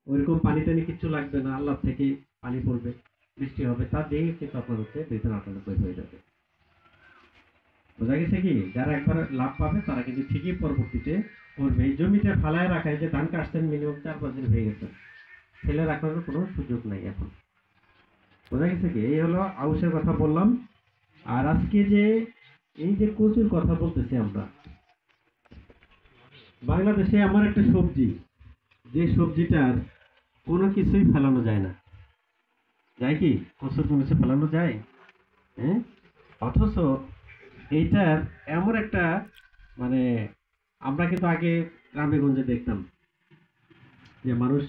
ওইরকম পানি টানি কিছু লাগবে না, আল্লাহ থেকে পানি পড়বে, বৃষ্টি হবে, তা দিয়ে কিন্তু আপনার হচ্ছে 298 হয়ে যাবে। বোঝা গেছে কি? যারা একবার লাভ পাবে তারা কিন্তু ঠিকই পরবর্তীতে করবে। এই জমিটা ফালায় রাখা, এই যে ধান কাটছেন মিনিমাম 4-5 দিন হয়ে গেছে, ফেলে রাখার কোনো সুযোগ নাই এখন। বোঝা গেছে কি? এই হলো আউশের কথা বললাম। আর আজকে যে এই যে কচুর কথা বলতেছি আমরা, বাংলাদেশে আমার একটা সবজি, যে সবজিটার কোনো কিছুই ফেলানো যায় না। যায় কি? কচুর কোনো কিছু ফেলানো যায়? হ্যাঁ? অথচ এইটার এমন একটা মানে, আমরা কিন্তু আগে গ্রামে গঞ্জে দেখতাম যে মানুষ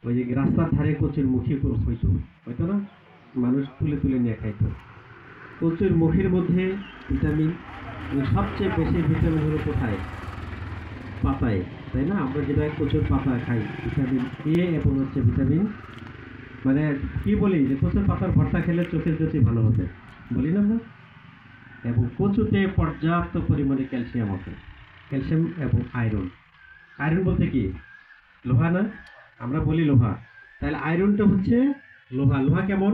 ওই যে রাস্তার ধারে কচুর মুখী হইতো, হয়তো না, মানুষ তুলে তুলে নিয়ে খাইতো। কচুর মুখির মধ্যে ভিটামিন, সবচেয়ে বেশি ভিটামিন হলো কোথায়? পাতায়, তাই না? আমরা যেটা কচুর পাতা খাই, ভিটামিন এ এবং হচ্ছে ভিটামিন, মানে কি বলি যে কচুর পাতার ভর্তা খেলে চোখের জ্যোতি ভালো হবে, বলি না আমরা? এবং কচুতে পর্যাপ্ত পরিমাণে ক্যালসিয়াম আছে, ক্যালসিয়াম এবং আয়রন। আয়রন বলতে কি? লোহা না? আমরা বলি লোহা, তাহলে আয়রনটা হচ্ছে লোহা। লোহা কেমন?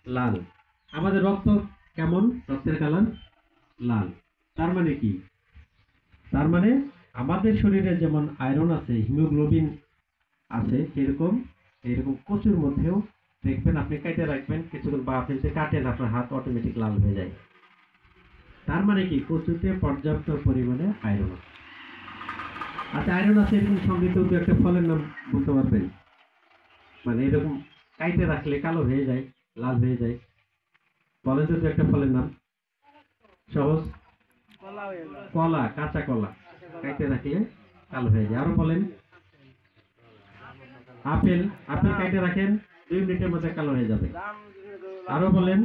লাল। আমাদের রক্ত কেমন? রক্তের কালার লাল। তার মানে কি? তার মানে আমাদের শরীরে যেমন আয়রন আছে, হিমোগ্লোবিন আছে, সেরকম এইরকম কচুর মধ্যেও দেখবেন, আপনি কেটে রাখবেন কিছুক্ষণ, বা আপনি যদি কাটেন আপনার হাত অটোমেটিক লাল হয়ে যায়। তার মানে কি? কচুতে পর্যাপ্ত পরিমাণে আয়রন আছে। আচ্ছা, আয়রন আছে এরকম সমৃদ্ধ দু একটা ফলের নাম বলতে পারবেন? মানে এরকম কাইটে রাখলে কালো হয়ে যায়, লাল হয়ে যায়, বলেন তো দু একটা ফলের নাম সহজ। কলা, কাঁচা কলা কাইটে রাখলে কালো হয়ে যায়। আরো বলেন। আপেল, আপেল কাইটে রাখেন 2 মিনিটের মধ্যে কালো হয়ে যাবে। আরো বলেন।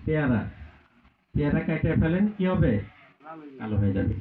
পেয়ারা, পেয়ারা কাইটে ফেলেন কি হবে? কালো হয়ে যাবে।